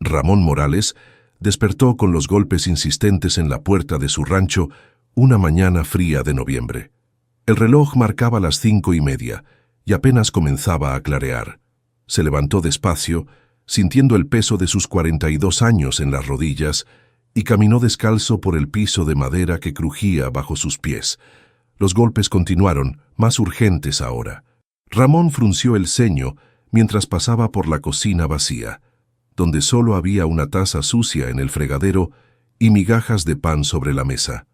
Ramón Morales despertó con los golpes insistentes en la puerta de su rancho una mañana fría de noviembre. El reloj marcaba las 5:30 y apenas comenzaba a clarear. Se levantó despacio, sintiendo el peso de sus 42 años en las rodillas, y caminó descalzo por el piso de madera que crujía bajo sus pies. Los golpes continuaron, más urgentes ahora. Ramón frunció el ceño mientras pasaba por la cocina vacía, donde solo había una taza sucia en el fregadero y migajas de pan sobre la mesa.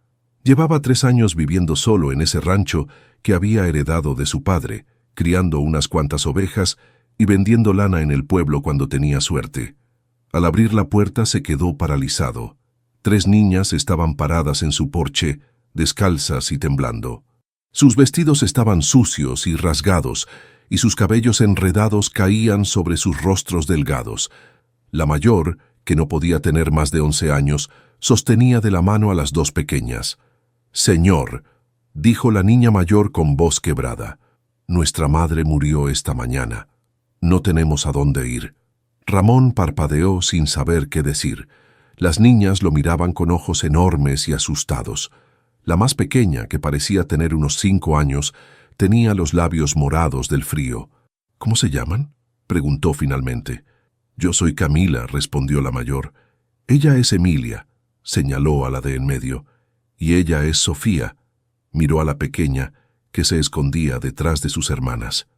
Llevaba 3 años viviendo solo en ese rancho que había heredado de su padre, criando unas cuantas ovejas y vendiendo lana en el pueblo cuando tenía suerte. Al abrir la puerta se quedó paralizado. 3 niñas estaban paradas en su porche, descalzas y temblando. Sus vestidos estaban sucios y rasgados, y sus cabellos enredados caían sobre sus rostros delgados. La mayor, que no podía tener más de 11 años, sostenía de la mano a las 2 pequeñas. «Señor», dijo la niña mayor con voz quebrada, «nuestra madre murió esta mañana. No tenemos a dónde ir». Ramón parpadeó sin saber qué decir. Las niñas lo miraban con ojos enormes y asustados. La más pequeña, que parecía tener unos 5 años, tenía los labios morados del frío. «¿Cómo se llaman?», preguntó finalmente. «Yo soy Camila», respondió la mayor. «Ella es Emilia», señaló a la de en medio. «Y ella es Sofía», miró a la pequeña, que se escondía detrás de sus hermanas.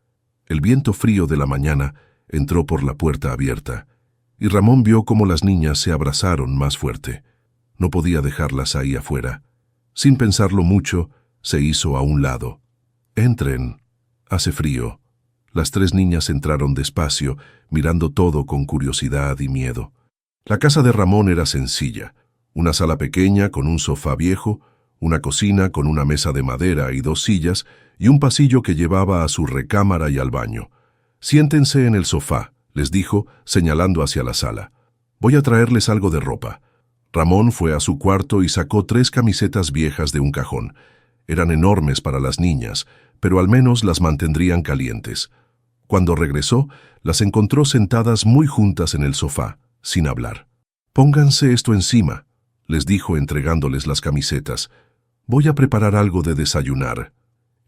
El viento frío de la mañana entró por la puerta abierta, y Ramón vio cómo las niñas se abrazaron más fuerte. No podía dejarlas ahí afuera. Sin pensarlo mucho, se hizo a un lado. «Entren. Hace frío». Las 3 niñas entraron despacio, mirando todo con curiosidad y miedo. La casa de Ramón era sencilla. Una sala pequeña con un sofá viejo, una cocina con una mesa de madera y 2 sillas, y un pasillo que llevaba a su recámara y al baño. «Siéntense en el sofá», les dijo, señalando hacia la sala. «Voy a traerles algo de ropa». Ramón fue a su cuarto y sacó 3 camisetas viejas de un cajón. Eran enormes para las niñas, pero al menos las mantendrían calientes. Cuando regresó, las encontró sentadas muy juntas en el sofá, sin hablar. «Pónganse esto encima», les dijo entregándoles las camisetas. «Voy a preparar algo de desayunar».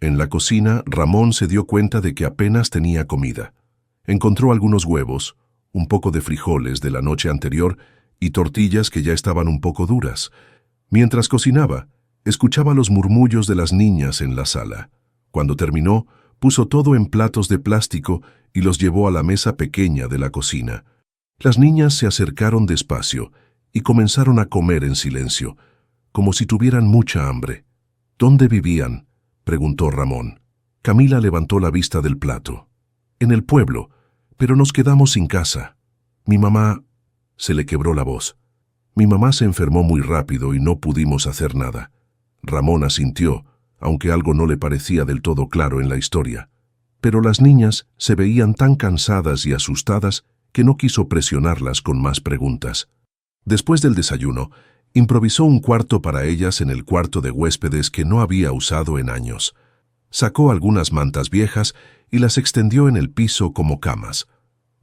En la cocina, Ramón se dio cuenta de que apenas tenía comida. Encontró algunos huevos, un poco de frijoles de la noche anterior y tortillas que ya estaban un poco duras. Mientras cocinaba, escuchaba los murmullos de las niñas en la sala. Cuando terminó, puso todo en platos de plástico y los llevó a la mesa pequeña de la cocina. Las niñas se acercaron despacio y comenzaron a comer en silencio, como si tuvieran mucha hambre. «¿Dónde vivían?», preguntó Ramón. Camila levantó la vista del plato. «En el pueblo, pero nos quedamos sin casa. Mi mamá…» Se le quebró la voz. «Mi mamá se enfermó muy rápido y no pudimos hacer nada». Ramón asintió, aunque algo no le parecía del todo claro en la historia. Pero las niñas se veían tan cansadas y asustadas que no quiso presionarlas con más preguntas. Después del desayuno, improvisó un cuarto para ellas en el cuarto de huéspedes que no había usado en años. Sacó algunas mantas viejas y las extendió en el piso como camas.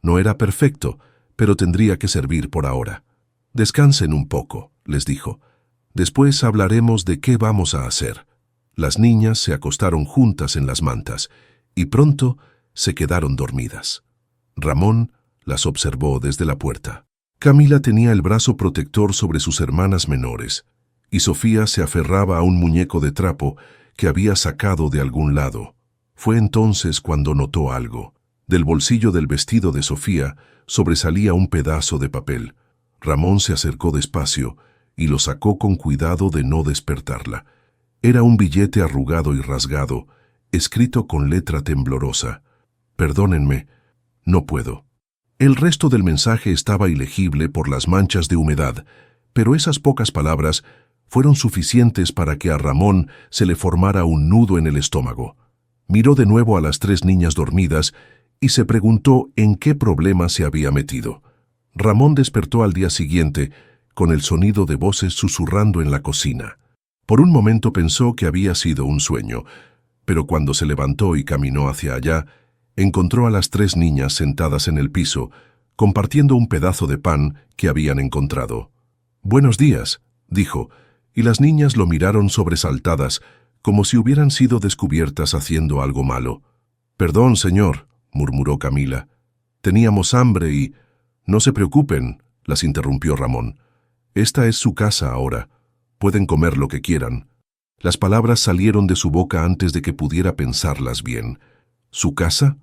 No era perfecto, pero tendría que servir por ahora. «Descansen un poco», les dijo. «Después hablaremos de qué vamos a hacer». Las niñas se acostaron juntas en las mantas y pronto se quedaron dormidas. Ramón las observó desde la puerta. Camila tenía el brazo protector sobre sus hermanas menores y Sofía se aferraba a un muñeco de trapo que había sacado de algún lado. Fue entonces cuando notó algo. Del bolsillo del vestido de Sofía sobresalía un pedazo de papel. Ramón se acercó despacio y lo sacó con cuidado de no despertarla. Era un billete arrugado y rasgado, escrito con letra temblorosa. «Perdónenme, no puedo». El resto del mensaje estaba ilegible por las manchas de humedad, pero esas pocas palabras fueron suficientes para que a Ramón se le formara un nudo en el estómago. Miró de nuevo a las 3 niñas dormidas y se preguntó en qué problema se había metido. Ramón despertó al día siguiente con el sonido de voces susurrando en la cocina. Por un momento pensó que había sido un sueño, pero cuando se levantó y caminó hacia allá, encontró a las 3 niñas sentadas en el piso, compartiendo un pedazo de pan que habían encontrado. «Buenos días», dijo, y las niñas lo miraron sobresaltadas, como si hubieran sido descubiertas haciendo algo malo. «Perdón, señor», murmuró Camila. «Teníamos hambre y...» «No se preocupen», las interrumpió Ramón. «Esta es su casa ahora. Pueden comer lo que quieran». Las palabras salieron de su boca antes de que pudiera pensarlas bien. ¿Su casa?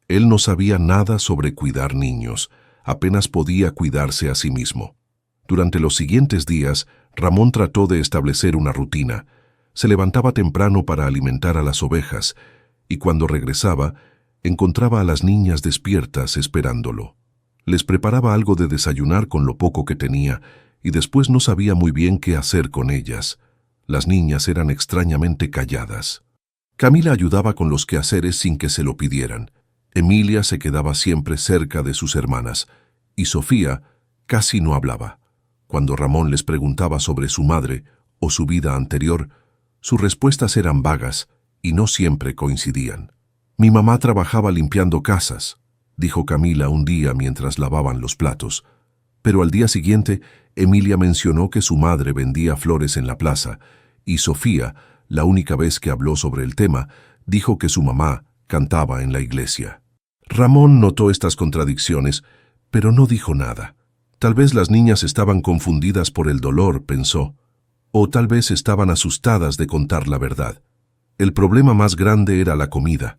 Él no sabía nada sobre cuidar niños. Apenas podía cuidarse a sí mismo. Durante los siguientes días, Ramón trató de establecer una rutina. Se levantaba temprano para alimentar a las ovejas, y cuando regresaba, encontraba a las niñas despiertas esperándolo. Les preparaba algo de desayunar con lo poco que tenía, y después no sabía muy bien qué hacer con ellas. Las niñas eran extrañamente calladas. Camila ayudaba con los quehaceres sin que se lo pidieran. Emilia se quedaba siempre cerca de sus hermanas, y Sofía casi no hablaba. Cuando Ramón les preguntaba sobre su madre o su vida anterior, sus respuestas eran vagas y no siempre coincidían. «Mi mamá trabajaba limpiando casas», dijo Camila un día mientras lavaban los platos. Pero al día siguiente, Emilia mencionó que su madre vendía flores en la plaza, y Sofía, la única vez que habló sobre el tema, dijo que su mamá cantaba en la iglesia. Ramón notó estas contradicciones, pero no dijo nada. Tal vez las niñas estaban confundidas por el dolor, pensó, o tal vez estaban asustadas de contar la verdad. El problema más grande era la comida.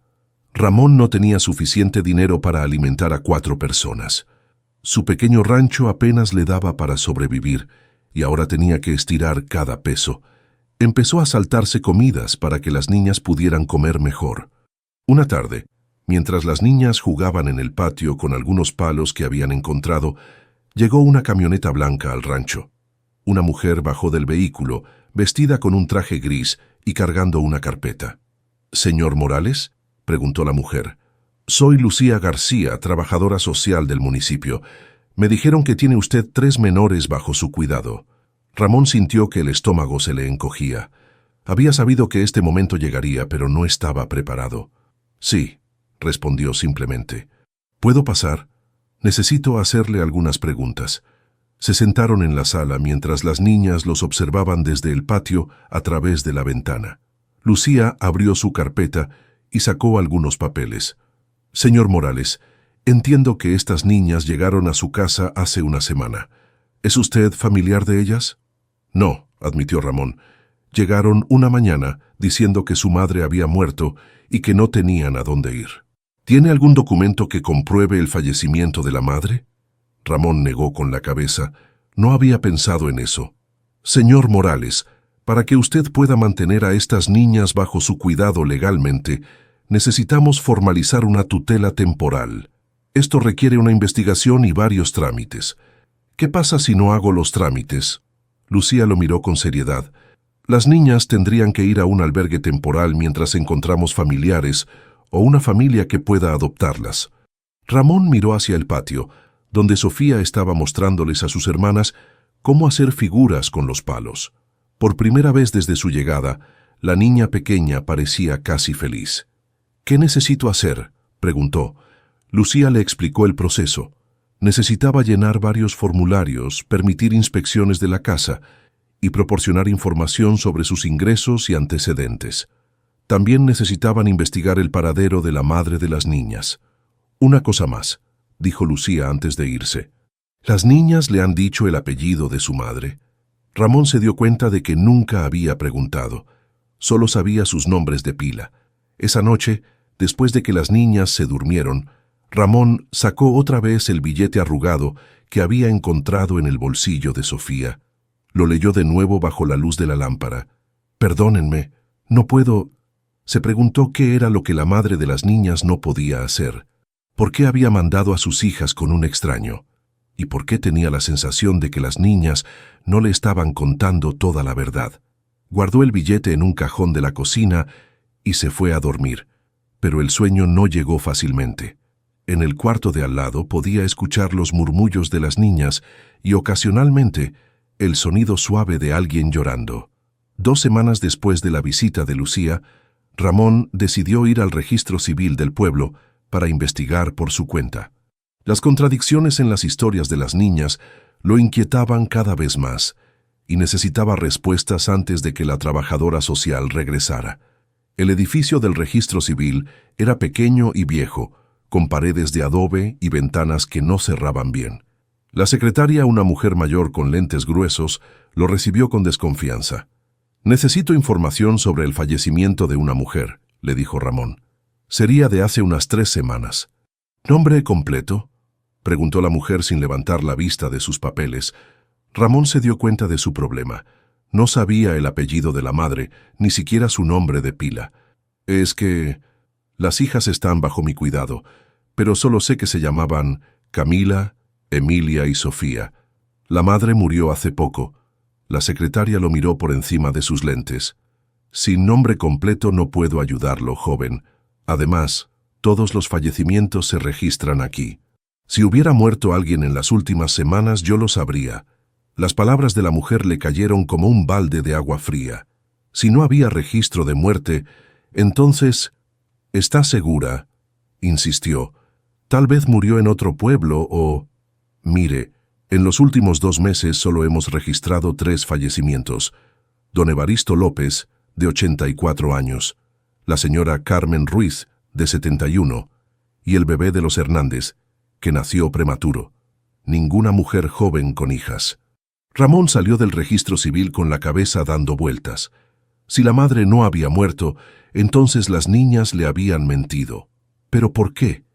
Ramón no tenía suficiente dinero para alimentar a 4 personas. Su pequeño rancho apenas le daba para sobrevivir, y ahora tenía que estirar cada peso. Empezó a saltarse comidas para que las niñas pudieran comer mejor. Una tarde, mientras las niñas jugaban en el patio con algunos palos que habían encontrado, llegó una camioneta blanca al rancho. Una mujer bajó del vehículo, vestida con un traje gris y cargando una carpeta. «¿Señor Morales?», preguntó la mujer. «Soy Lucía García, trabajadora social del municipio. Me dijeron que tiene usted 3 menores bajo su cuidado». Ramón sintió que el estómago se le encogía. Había sabido que este momento llegaría, pero no estaba preparado. «Sí», respondió simplemente. «¿Puedo pasar? Necesito hacerle algunas preguntas». Se sentaron en la sala mientras las niñas los observaban desde el patio a través de la ventana. Lucía abrió su carpeta y sacó algunos papeles. «Señor Morales, entiendo que estas niñas llegaron a su casa hace una semana. ¿Es usted familiar de ellas?» «No», admitió Ramón. «Llegaron una mañana diciendo que su madre había muerto y que no tenían a dónde ir». «¿Tiene algún documento que compruebe el fallecimiento de la madre?» Ramón negó con la cabeza. No había pensado en eso. «Señor Morales, para que usted pueda mantener a estas niñas bajo su cuidado legalmente, necesitamos formalizar una tutela temporal. Esto requiere una investigación y varios trámites. ¿Qué pasa si no hago los trámites?» Lucía lo miró con seriedad. «Las niñas tendrían que ir a un albergue temporal mientras encontramos familiares o una familia que pueda adoptarlas». Ramón miró hacia el patio, donde Sofía estaba mostrándoles a sus hermanas cómo hacer figuras con los palos. Por primera vez desde su llegada, la niña pequeña parecía casi feliz. «¿Qué necesito hacer?», preguntó. Lucía le explicó el proceso. Necesitaba llenar varios formularios, permitir inspecciones de la casa y proporcionar información sobre sus ingresos y antecedentes. También necesitaban investigar el paradero de la madre de las niñas. «Una cosa más», dijo Lucía antes de irse. «¿Las niñas le han dicho el apellido de su madre?» Ramón se dio cuenta de que nunca había preguntado. Solo sabía sus nombres de pila. Esa noche, después de que las niñas se durmieron, Ramón sacó otra vez el billete arrugado que había encontrado en el bolsillo de Sofía. Lo leyó de nuevo bajo la luz de la lámpara. «Perdónenme, no puedo...» Se preguntó qué era lo que la madre de las niñas no podía hacer. ¿Por qué había mandado a sus hijas con un extraño? ¿Y por qué tenía la sensación de que las niñas no le estaban contando toda la verdad? Guardó el billete en un cajón de la cocina y se fue a dormir, pero el sueño no llegó fácilmente. En el cuarto de al lado podía escuchar los murmullos de las niñas y ocasionalmente el sonido suave de alguien llorando. 2 semanas después de la visita de Lucía, Ramón decidió ir al registro civil del pueblo para investigar por su cuenta. Las contradicciones en las historias de las niñas lo inquietaban cada vez más, y necesitaba respuestas antes de que la trabajadora social regresara. El edificio del registro civil era pequeño y viejo, con paredes de adobe y ventanas que no cerraban bien. La secretaria, una mujer mayor con lentes gruesos, lo recibió con desconfianza. «Necesito información sobre el fallecimiento de una mujer», le dijo Ramón. «Sería de hace unas 3 semanas». «¿Nombre completo?», preguntó la mujer sin levantar la vista de sus papeles. Ramón se dio cuenta de su problema. No sabía el apellido de la madre, ni siquiera su nombre de pila. «Es que las hijas están bajo mi cuidado, pero solo sé que se llamaban Camila, Emilia y Sofía. La madre murió hace poco». La secretaria lo miró por encima de sus lentes. «Sin nombre completo no puedo ayudarlo, joven. Además, todos los fallecimientos se registran aquí. Si hubiera muerto alguien en las últimas semanas, yo lo sabría». Las palabras de la mujer le cayeron como un balde de agua fría. Si no había registro de muerte, entonces... «¿Está segura?», insistió. «Tal vez murió en otro pueblo o...». «Mire, en los últimos 2 meses solo hemos registrado 3 fallecimientos. Don Evaristo López, de 84 años, la señora Carmen Ruiz, de 71, y el bebé de los Hernández, que nació prematuro. Ninguna mujer joven con hijas». Ramón salió del registro civil con la cabeza dando vueltas. Si la madre no había muerto, entonces las niñas le habían mentido. ¿Pero por qué?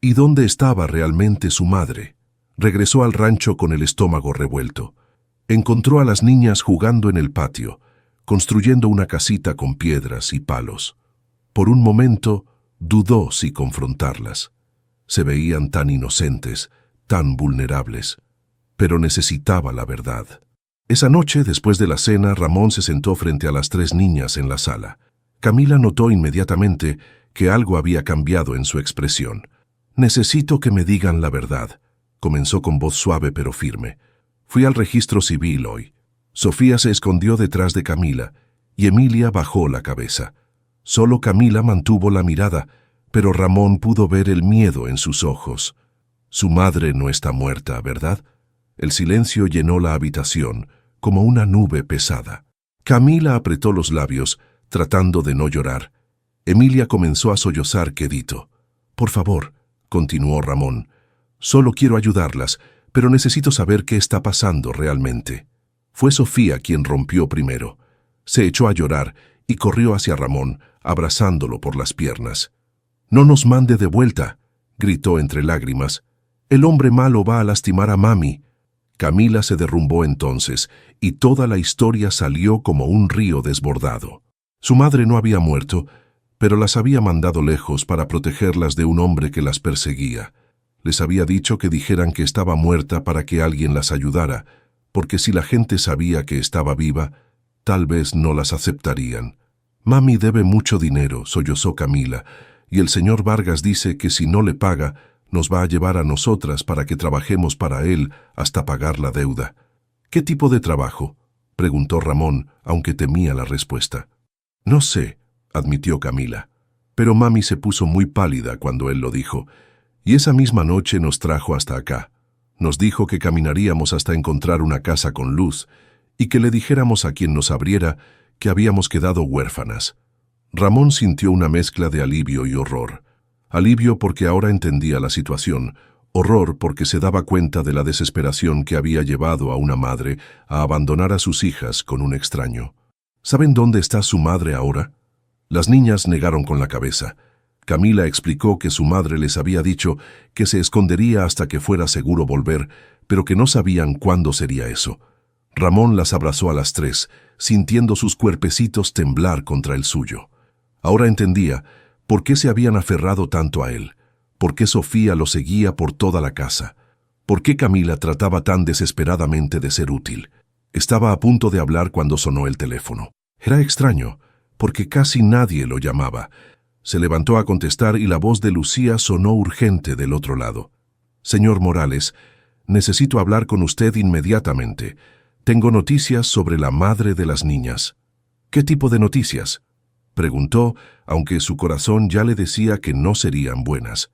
¿Y dónde estaba realmente su madre? Regresó al rancho con el estómago revuelto. Encontró a las niñas jugando en el patio, construyendo una casita con piedras y palos. Por un momento dudó si confrontarlas. Se veían tan inocentes, tan vulnerables. Pero necesitaba la verdad. Esa noche, después de la cena, Ramón se sentó frente a las 3 niñas en la sala. Camila notó inmediatamente que algo había cambiado en su expresión. «Necesito que me digan la verdad», comenzó con voz suave pero firme. «Fui al registro civil hoy». Sofía se escondió detrás de Camila y Emilia bajó la cabeza. Solo Camila mantuvo la mirada, pero Ramón pudo ver el miedo en sus ojos. «Su madre no está muerta, ¿verdad?». El silencio llenó la habitación, como una nube pesada. Camila apretó los labios, tratando de no llorar. Emilia comenzó a sollozar quedito. «Por favor», continuó Ramón, «solo quiero ayudarlas, pero necesito saber qué está pasando realmente». Fue Sofía quien rompió primero. Se echó a llorar y corrió hacia Ramón, abrazándolo por las piernas. «No nos mande de vuelta», gritó entre lágrimas. «El hombre malo va a lastimar a mami». Camila se derrumbó entonces, y toda la historia salió como un río desbordado. Su madre no había muerto, pero las había mandado lejos para protegerlas de un hombre que las perseguía. Les había dicho que dijeran que estaba muerta para que alguien las ayudara, porque si la gente sabía que estaba viva, tal vez no las aceptarían. «Mami debe mucho dinero», sollozó Camila, «y el señor Vargas dice que si no le paga, nos va a llevar a nosotras para que trabajemos para él hasta pagar la deuda». «¿Qué tipo de trabajo?», preguntó Ramón, aunque temía la respuesta. «No sé», admitió Camila, «pero mami se puso muy pálida cuando él lo dijo, y esa misma noche nos trajo hasta acá. Nos dijo que caminaríamos hasta encontrar una casa con luz y que le dijéramos a quien nos abriera que habíamos quedado huérfanas». Ramón sintió una mezcla de alivio y horror. Alivio porque ahora entendía la situación, horror porque se daba cuenta de la desesperación que había llevado a una madre a abandonar a sus hijas con un extraño. «¿Saben dónde está su madre ahora?». Las niñas negaron con la cabeza. Camila explicó que su madre les había dicho que se escondería hasta que fuera seguro volver, pero que no sabían cuándo sería eso. Ramón las abrazó a las 3, sintiendo sus cuerpecitos temblar contra el suyo. Ahora entendía por qué se habían aferrado tanto a él, por qué Sofía lo seguía por toda la casa, por qué Camila trataba tan desesperadamente de ser útil. Estaba a punto de hablar cuando sonó el teléfono. Era extraño, porque casi nadie lo llamaba. Se levantó a contestar y la voz de Lucía sonó urgente del otro lado. «Señor Morales, necesito hablar con usted inmediatamente. Tengo noticias sobre la madre de las niñas». «¿Qué tipo de noticias?», preguntó, aunque su corazón ya le decía que no serían buenas.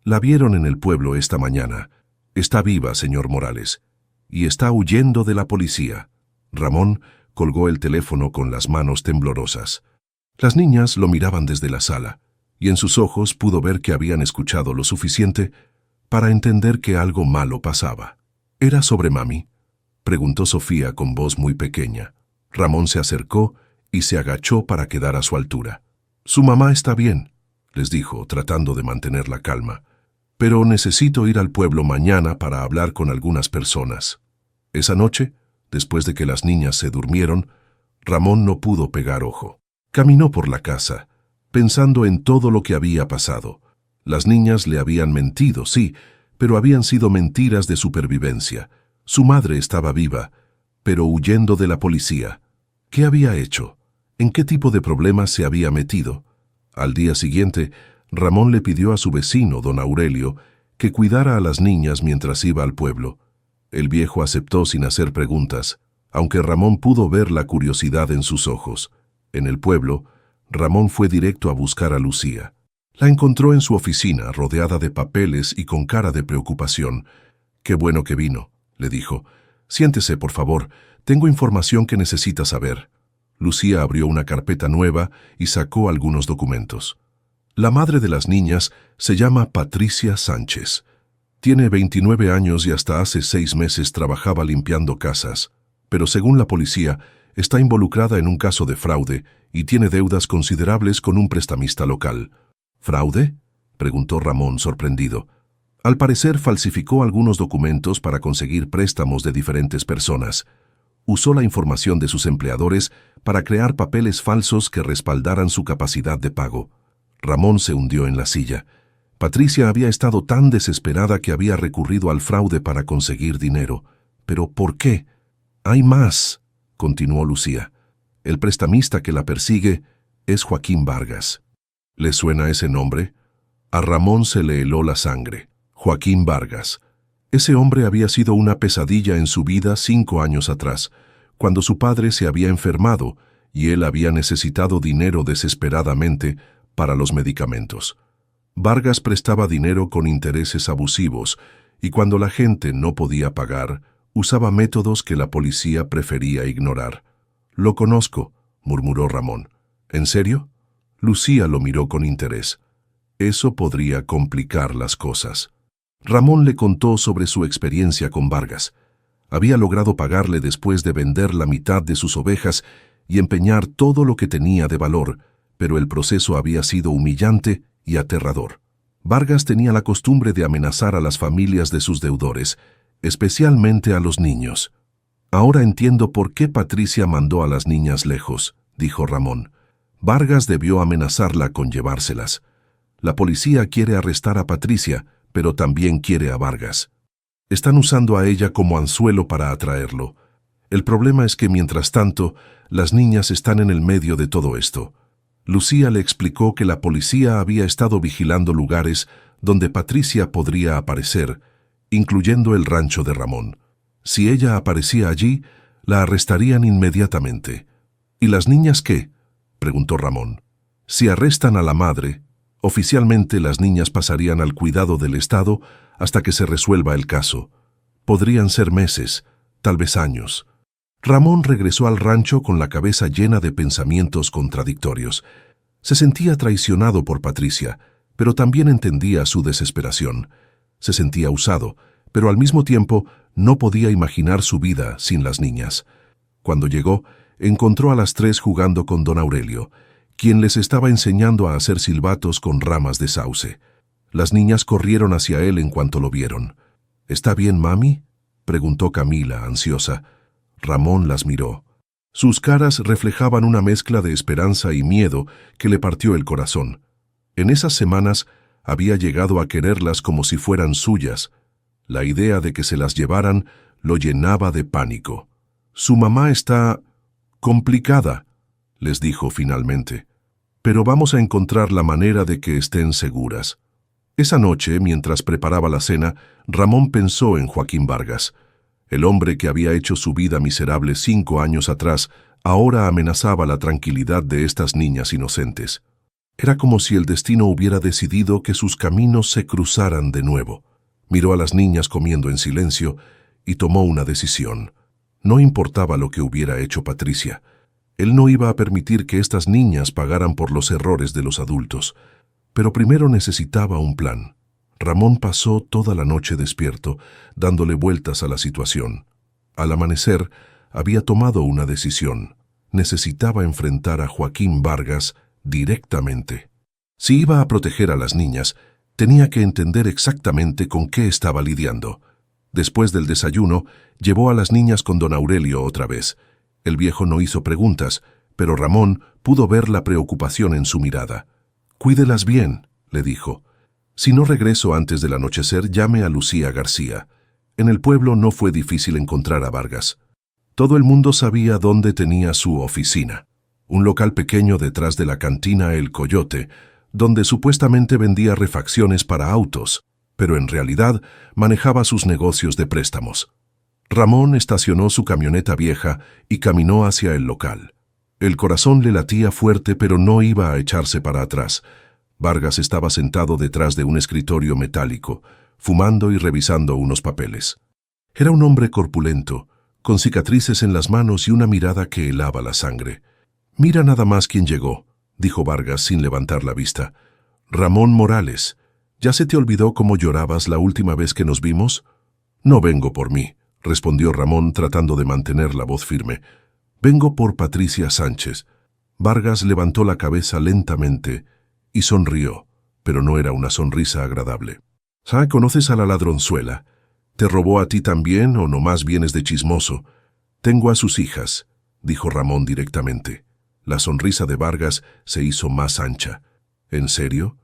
La vieron en el pueblo esta mañana. Está viva, señor Morales, y está huyendo de la policía. Ramón colgó el teléfono con las manos temblorosas. Las niñas lo miraban desde la sala, y en sus ojos pudo ver que habían escuchado lo suficiente para entender que algo malo pasaba. ¿Era sobre mami?, preguntó Sofía con voz muy pequeña. Ramón se acercó y se agachó para quedar a su altura. «Su mamá está bien», les dijo, tratando de mantener la calma. «Pero necesito ir al pueblo mañana para hablar con algunas personas». Esa noche, después de que las niñas se durmieron, Ramón no pudo pegar ojo. Caminó por la casa, pensando en todo lo que había pasado. Las niñas le habían mentido, sí, pero habían sido mentiras de supervivencia. Su madre estaba viva, pero huyendo de la policía. ¿Qué había hecho? ¿En qué tipo de problemas se había metido? Al día siguiente, Ramón le pidió a su vecino, don Aurelio, que cuidara a las niñas mientras iba al pueblo. El viejo aceptó sin hacer preguntas, aunque Ramón pudo ver la curiosidad en sus ojos. En el pueblo, Ramón fue directo a buscar a Lucía. La encontró en su oficina, rodeada de papeles y con cara de preocupación. «Qué bueno que vino», le dijo. «Siéntese, por favor. Tengo información que necesita saber». Lucía abrió una carpeta nueva y sacó algunos documentos. La madre de las niñas se llama Patricia Sánchez. Tiene 29 años y hasta hace 6 meses trabajaba limpiando casas, pero según la policía, está involucrada en un caso de fraude y tiene deudas considerables con un prestamista local. ¿Fraude?, preguntó Ramón, sorprendido. Al parecer falsificó algunos documentos para conseguir préstamos de diferentes personas. Usó la información de sus empleadores para crear papeles falsos que respaldaran su capacidad de pago. Ramón se hundió en la silla. Patricia había estado tan desesperada que había recurrido al fraude para conseguir dinero. ¿Pero por qué? «Hay más», continuó Lucía. «El prestamista que la persigue es Joaquín Vargas». ¿Le suena ese nombre? A Ramón se le heló la sangre. Joaquín Vargas. Ese hombre había sido una pesadilla en su vida 5 años atrás, cuando su padre se había enfermado y él había necesitado dinero desesperadamente para los medicamentos. Vargas prestaba dinero con intereses abusivos y cuando la gente no podía pagar, usaba métodos que la policía prefería ignorar. «Lo conozco», murmuró Ramón. «¿En serio?». Lucía lo miró con interés. Eso podría complicar las cosas. Ramón le contó sobre su experiencia con Vargas. Había logrado pagarle después de vender la mitad de sus ovejas y empeñar todo lo que tenía de valor, pero el proceso había sido humillante y aterrador. Vargas tenía la costumbre de amenazar a las familias de sus deudores, especialmente a los niños. «Ahora entiendo por qué Patricia mandó a las niñas lejos», dijo Ramón. «Vargas debió amenazarla con llevárselas. La policía quiere arrestar a Patricia, pero también quiere a Vargas. Están usando a ella como anzuelo para atraerlo. El problema es que, mientras tanto, las niñas están en el medio de todo esto». Lucía le explicó que la policía había estado vigilando lugares donde Patricia podría aparecer, incluyendo el rancho de Ramón. Si ella aparecía allí, la arrestarían inmediatamente. «¿Y las niñas qué?», preguntó Ramón. «Si arrestan a la madre, oficialmente las niñas pasarían al cuidado del Estado hasta que se resuelva el caso. Podrían ser meses, tal vez años». Ramón regresó al rancho con la cabeza llena de pensamientos contradictorios. Se sentía traicionado por Patricia, pero también entendía su desesperación. Se sentía usado, pero al mismo tiempo no podía imaginar su vida sin las niñas. Cuando llegó, encontró a las 3 jugando con don Aurelio, quien les estaba enseñando a hacer silbatos con ramas de sauce. Las niñas corrieron hacia él en cuanto lo vieron. «¿Está bien, mami?», preguntó Camila, ansiosa. Ramón las miró. Sus caras reflejaban una mezcla de esperanza y miedo que le partió el corazón. En esas semanas había llegado a quererlas como si fueran suyas. La idea de que se las llevaran lo llenaba de pánico. «Su mamá está complicada», les dijo finalmente. «Pero vamos a encontrar la manera de que estén seguras». Esa noche, mientras preparaba la cena, Ramón pensó en Joaquín Vargas. El hombre que había hecho su vida miserable 5 años atrás ahora amenazaba la tranquilidad de estas niñas inocentes. Era como si el destino hubiera decidido que sus caminos se cruzaran de nuevo. Miró a las niñas comiendo en silencio y tomó una decisión. No importaba lo que hubiera hecho Patricia. Él no iba a permitir que estas niñas pagaran por los errores de los adultos. Pero primero necesitaba un plan. Ramón pasó toda la noche despierto, dándole vueltas a la situación. Al amanecer, había tomado una decisión. Necesitaba enfrentar a Joaquín Vargas directamente. Si iba a proteger a las niñas, tenía que entender exactamente con qué estaba lidiando. Después del desayuno, llevó a las niñas con don Aurelio otra vez. El viejo no hizo preguntas, pero Ramón pudo ver la preocupación en su mirada. «Cuídelas bien», le dijo. «Si no regreso antes del anochecer, llame a Lucía García». En el pueblo no fue difícil encontrar a Vargas. Todo el mundo sabía dónde tenía su oficina. Un local pequeño detrás de la cantina El Coyote, donde supuestamente vendía refacciones para autos, pero en realidad manejaba sus negocios de préstamos. Ramón estacionó su camioneta vieja y caminó hacia el local. El corazón le latía fuerte, pero no iba a echarse para atrás. Vargas estaba sentado detrás de un escritorio metálico, fumando y revisando unos papeles. Era un hombre corpulento, con cicatrices en las manos y una mirada que helaba la sangre. «Mira nada más quién llegó», dijo Vargas sin levantar la vista. «Ramón Morales. ¿Ya se te olvidó cómo llorabas la última vez que nos vimos?» «No vengo por mí», respondió Ramón tratando de mantener la voz firme. «Vengo por Patricia Sánchez». Vargas levantó la cabeza lentamente y sonrió, pero no era una sonrisa agradable. «¿Conoces a la ladronzuela? ¿Te robó a ti también o nomás vienes de chismoso?» «Tengo a sus hijas», dijo Ramón directamente. La sonrisa de Vargas se hizo más ancha. «¿En serio?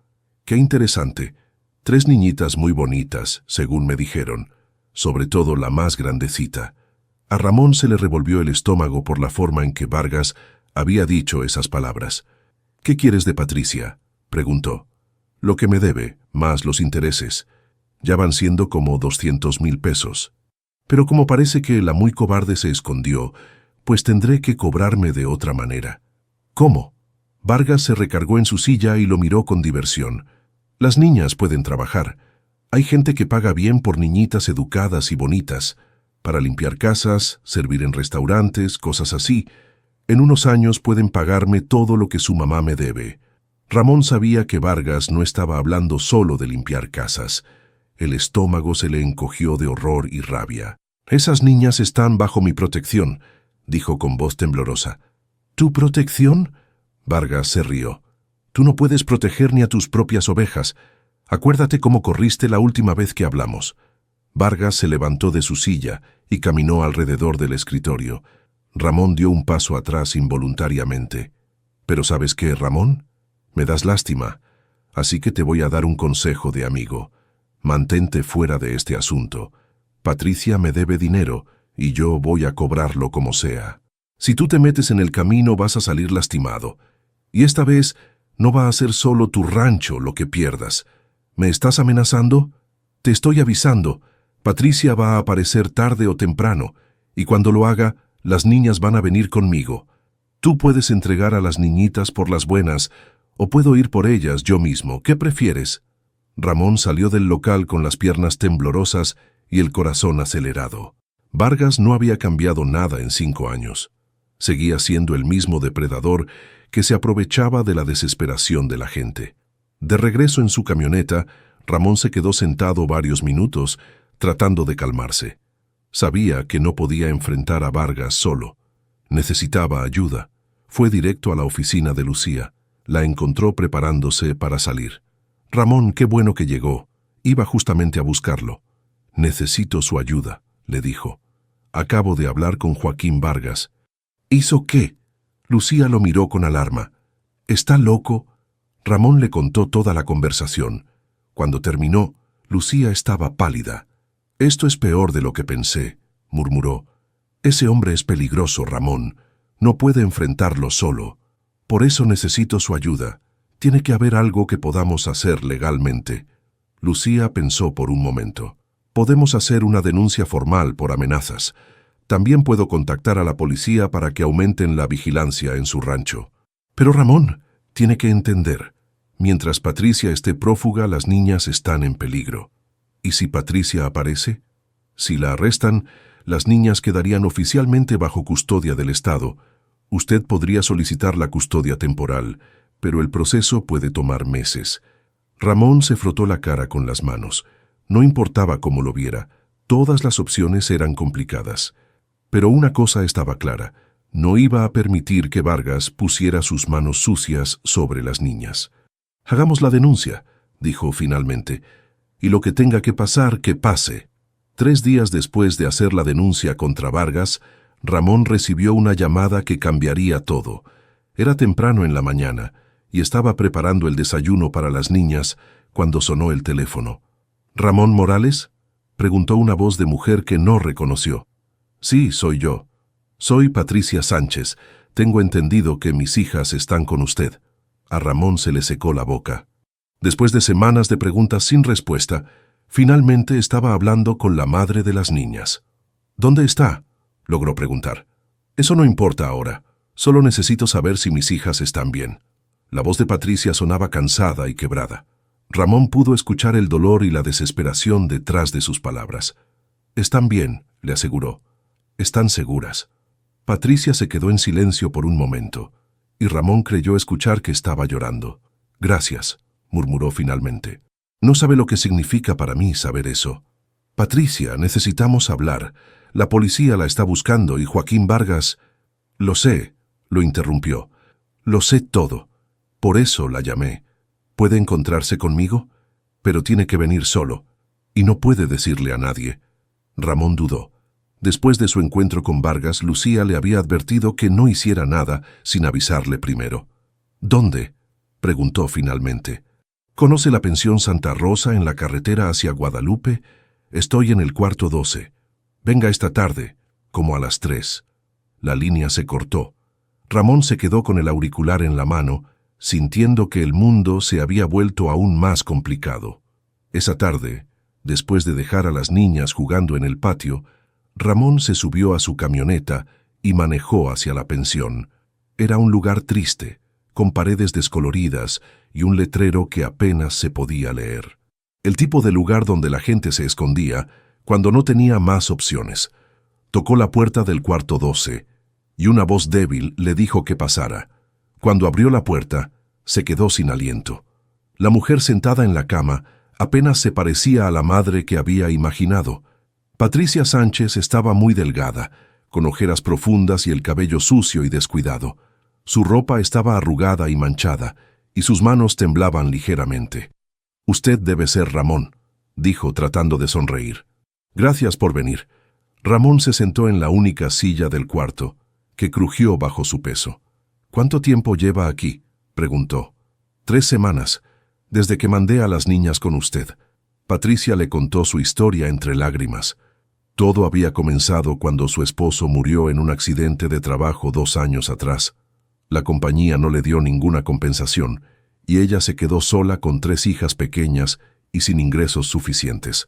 Qué interesante. 3 niñitas muy bonitas, según me dijeron, sobre todo la más grandecita». A Ramón se le revolvió el estómago por la forma en que Vargas había dicho esas palabras. «¿Qué quieres de Patricia?», preguntó. «Lo que me debe, más los intereses. Ya van siendo como 200,000 pesos. Pero como parece que la muy cobarde se escondió, pues tendré que cobrarme de otra manera». «¿Cómo?». Vargas se recargó en su silla y lo miró con diversión. «Las niñas pueden trabajar. Hay gente que paga bien por niñitas educadas y bonitas, para limpiar casas, servir en restaurantes, cosas así. En unos años pueden pagarme todo lo que su mamá me debe». Ramón sabía que Vargas no estaba hablando solo de limpiar casas. El estómago se le encogió de horror y rabia. «Esas niñas están bajo mi protección», dijo con voz temblorosa. «¿Tu protección?». Vargas se rió. «Tú no puedes proteger ni a tus propias ovejas. Acuérdate cómo corriste la última vez que hablamos». Vargas se levantó de su silla y caminó alrededor del escritorio. Ramón dio un paso atrás involuntariamente. «¿Pero sabes qué, Ramón? Me das lástima, así que te voy a dar un consejo de amigo. Mantente fuera de este asunto. Patricia me debe dinero y yo voy a cobrarlo como sea. Si tú te metes en el camino vas a salir lastimado. Y esta vez no va a ser solo tu rancho lo que pierdas. ¿Me estás amenazando? Te estoy avisando. Patricia va a aparecer tarde o temprano, y cuando lo haga, las niñas van a venir conmigo. Tú puedes entregar a las niñitas por las buenas, o puedo ir por ellas yo mismo. ¿Qué prefieres?». Ramón salió del local con las piernas temblorosas y el corazón acelerado. Vargas no había cambiado nada en 5 años. Seguía siendo el mismo depredador que se aprovechaba de la desesperación de la gente. De regreso en su camioneta, Ramón se quedó sentado varios minutos, tratando de calmarse. Sabía que no podía enfrentar a Vargas solo. Necesitaba ayuda. Fue directo a la oficina de Lucía. La encontró preparándose para salir. «Ramón, qué bueno que llegó. Iba justamente a buscarlo». «Necesito su ayuda», le dijo. «Acabo de hablar con Joaquín Vargas». «¿Hizo qué?». Lucía lo miró con alarma. «¿Está loco?». Ramón le contó toda la conversación. Cuando terminó, Lucía estaba pálida. «Esto es peor de lo que pensé», murmuró. «Ese hombre es peligroso, Ramón. No puede enfrentarlo solo. Por eso necesito su ayuda. Tiene que haber algo que podamos hacer legalmente». Lucía pensó por un momento. «Podemos hacer una denuncia formal por amenazas. También puedo contactar a la policía para que aumenten la vigilancia en su rancho». «Pero Ramón, tiene que entender, Mientras Patricia esté prófuga, las niñas están en peligro. ¿Y si Patricia aparece? Si la arrestan, las niñas quedarían oficialmente bajo custodia del Estado. Usted podría solicitar la custodia temporal, pero el proceso puede tomar meses. Ramón se frotó la cara con las manos. No importaba cómo lo viera, todas las opciones eran complicadas. Pero una cosa estaba clara, no iba a permitir que Vargas pusiera sus manos sucias sobre las niñas. «Hagamos la denuncia», dijo finalmente, «y lo que tenga que pasar, que pase». 3 días después de hacer la denuncia contra Vargas, Ramón recibió una llamada que cambiaría todo. Era temprano en la mañana y estaba preparando el desayuno para las niñas cuando sonó el teléfono. «¿Ramón Morales?», preguntó una voz de mujer que no reconoció. «Sí, soy yo. Soy Patricia Sánchez. Tengo entendido que mis hijas están con usted». A Ramón se le secó la boca. Después de semanas de preguntas sin respuesta, finalmente estaba hablando con la madre de las niñas. «¿Dónde está?», logró preguntar. «Eso no importa ahora. Solo necesito saber si mis hijas están bien». La voz de Patricia sonaba cansada y quebrada. Ramón pudo escuchar el dolor y la desesperación detrás de sus palabras. «Están bien», le aseguró. «Están seguras». Patricia se quedó en silencio por un momento, y Ramón creyó escuchar que estaba llorando. «Gracias», murmuró finalmente. «No sabe lo que significa para mí saber eso». «Patricia, necesitamos hablar. La policía la está buscando y Joaquín Vargas...» «Lo sé», lo interrumpió. «Lo sé todo. Por eso la llamé. ¿Puede encontrarse conmigo? Pero tiene que venir solo. Y no puede decirle a nadie». Ramón dudó. Después de su encuentro con Vargas, Lucía le había advertido que no hiciera nada sin avisarle primero. «¿Dónde?», preguntó finalmente. «¿Conoce la pensión Santa Rosa en la carretera hacia Guadalupe? Estoy en el cuarto 12. Venga esta tarde, como a las 3». La línea se cortó. Ramón se quedó con el auricular en la mano, sintiendo que el mundo se había vuelto aún más complicado. Esa tarde, después de dejar a las niñas jugando en el patio, Ramón se subió a su camioneta y manejó hacia la pensión. Era un lugar triste, con paredes descoloridas y un letrero que apenas se podía leer. El tipo de lugar donde la gente se escondía cuando no tenía más opciones. Tocó la puerta del cuarto 12 y una voz débil le dijo que pasara. Cuando abrió la puerta, se quedó sin aliento. La mujer sentada en la cama apenas se parecía a la madre que había imaginado. Patricia Sánchez estaba muy delgada, con ojeras profundas y el cabello sucio y descuidado. Su ropa estaba arrugada y manchada, y sus manos temblaban ligeramente. «Usted debe ser Ramón», dijo tratando de sonreír. «Gracias por venir». Ramón se sentó en la única silla del cuarto, que crujió bajo su peso. «¿Cuánto tiempo lleva aquí?», preguntó. «3 semanas, desde que mandé a las niñas con usted». Patricia le contó su historia entre lágrimas. Todo había comenzado cuando su esposo murió en un accidente de trabajo 2 años atrás. La compañía no le dio ninguna compensación, y ella se quedó sola con 3 hijas pequeñas y sin ingresos suficientes.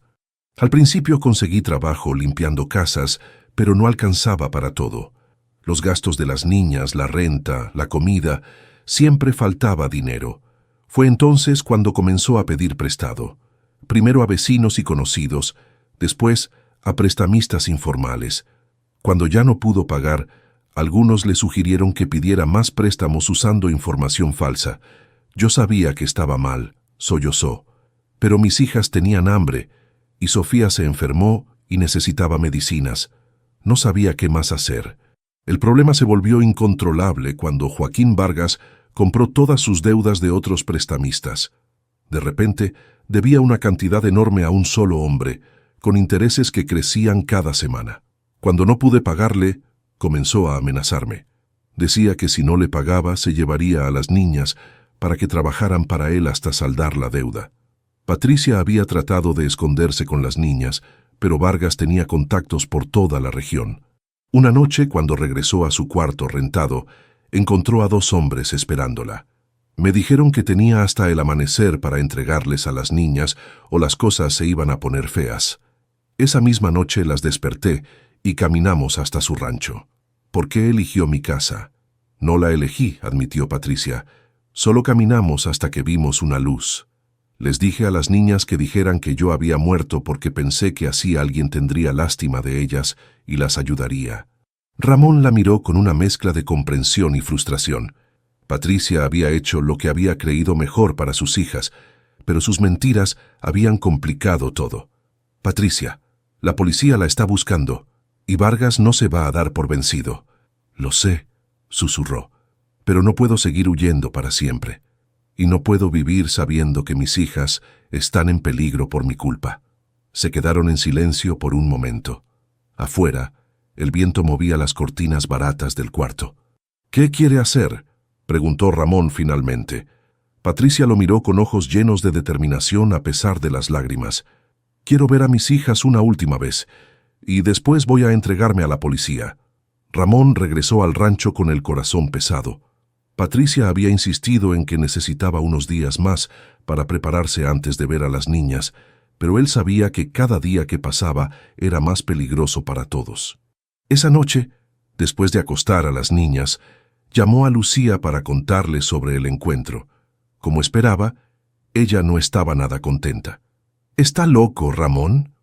Al principio conseguí trabajo limpiando casas, pero no alcanzaba para todo. Los gastos de las niñas, la renta, la comida, siempre faltaba dinero. Fue entonces cuando comenzó a pedir prestado. Primero a vecinos y conocidos, después a prestamistas informales. Cuando ya no pudo pagar, algunos le sugirieron que pidiera más préstamos usando información falsa. Yo sabía que estaba mal, sollozó. Pero mis hijas tenían hambre, y Sofía se enfermó y necesitaba medicinas. No sabía qué más hacer. El problema se volvió incontrolable cuando Joaquín Vargas compró todas sus deudas de otros prestamistas. De repente, debía una cantidad enorme a un solo hombre, con intereses que crecían cada semana. Cuando no pude pagarle, comenzó a amenazarme. Decía que si no le pagaba, se llevaría a las niñas para que trabajaran para él hasta saldar la deuda. Patricia había tratado de esconderse con las niñas, pero Vargas tenía contactos por toda la región. Una noche, cuando regresó a su cuarto rentado, encontró a 2 hombres esperándola. Me dijeron que tenía hasta el amanecer para entregarles a las niñas o las cosas se iban a poner feas. Esa misma noche las desperté y caminamos hasta su rancho. ¿Por qué eligió mi casa? No la elegí, admitió Patricia, Solo caminamos hasta que vimos una luz. Les dije a las niñas que dijeran que yo había muerto porque pensé que así alguien tendría lástima de ellas y las ayudaría. Ramón la miró con una mezcla de comprensión y frustración. Patricia había hecho lo que había creído mejor para sus hijas, pero sus mentiras habían complicado todo. Patricia, la policía la está buscando, y Vargas no se va a dar por vencido. Lo sé, susurró, pero no puedo seguir huyendo para siempre. Y no puedo vivir sabiendo que mis hijas están en peligro por mi culpa. Se quedaron en silencio por un momento. Afuera, el viento movía las cortinas baratas del cuarto. «¿Qué quiere hacer?», preguntó Ramón finalmente. Patricia lo miró con ojos llenos de determinación a pesar de las lágrimas. «Quiero ver a mis hijas una última vez, y después voy a entregarme a la policía». Ramón regresó al rancho con el corazón pesado. Patricia había insistido en que necesitaba unos días más para prepararse antes de ver a las niñas, pero él sabía que cada día que pasaba era más peligroso para todos. Esa noche, después de acostar a las niñas, llamó a Lucía para contarle sobre el encuentro. Como esperaba, ella no estaba nada contenta. «¿Está loco, Ramón?»,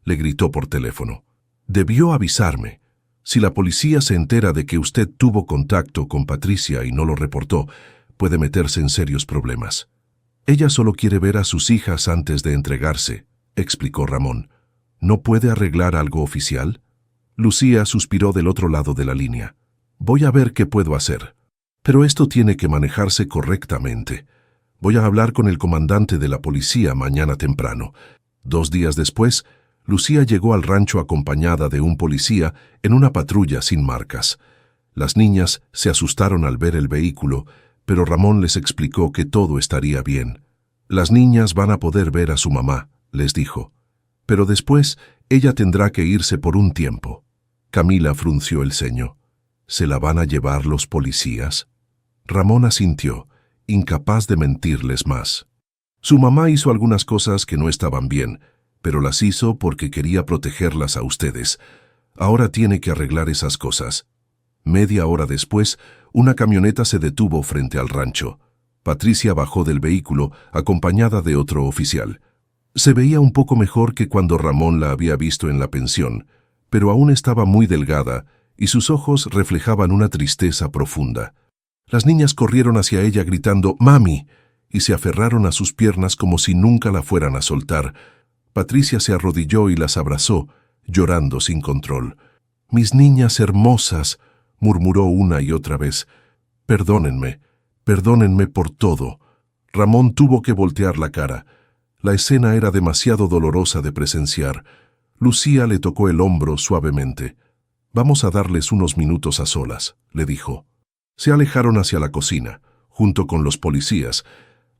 le gritó por teléfono. «Debió avisarme. Si la policía se entera de que usted tuvo contacto con Patricia y no lo reportó, puede meterse en serios problemas». «Ella solo quiere ver a sus hijas antes de entregarse», explicó Ramón. «¿No puede arreglar algo oficial?». Lucía suspiró del otro lado de la línea. «Voy a ver qué puedo hacer. Pero esto tiene que manejarse correctamente. Voy a hablar con el comandante de la policía mañana temprano». 2 días después, Lucía llegó al rancho acompañada de un policía en una patrulla sin marcas. Las niñas se asustaron al ver el vehículo, pero Ramón les explicó que todo estaría bien. «Las niñas van a poder ver a su mamá», les dijo. «Pero después ella tendrá que irse por un tiempo». Camila frunció el ceño. «¿Se la van a llevar los policías?». Ramón asintió, incapaz de mentirles más. Su mamá hizo algunas cosas que no estaban bien, pero las hizo porque quería protegerlas a ustedes. Ahora tiene que arreglar esas cosas. Media hora después, una camioneta se detuvo frente al rancho. Patricia bajó del vehículo, acompañada de otro oficial. Se veía un poco mejor que cuando Ramón la había visto en la pensión, pero aún estaba muy delgada y sus ojos reflejaban una tristeza profunda. Las niñas corrieron hacia ella gritando «¡Mami!» y se aferraron a sus piernas como si nunca la fueran a soltar. Patricia se arrodilló y las abrazó, llorando sin control. «Mis niñas hermosas», murmuró una y otra vez. «Perdónenme, perdónenme por todo». Ramón tuvo que voltear la cara. La escena era demasiado dolorosa de presenciar. Lucía le tocó el hombro suavemente. «Vamos a darles unos minutos a solas», le dijo. Se alejaron hacia la cocina, junto con los policías,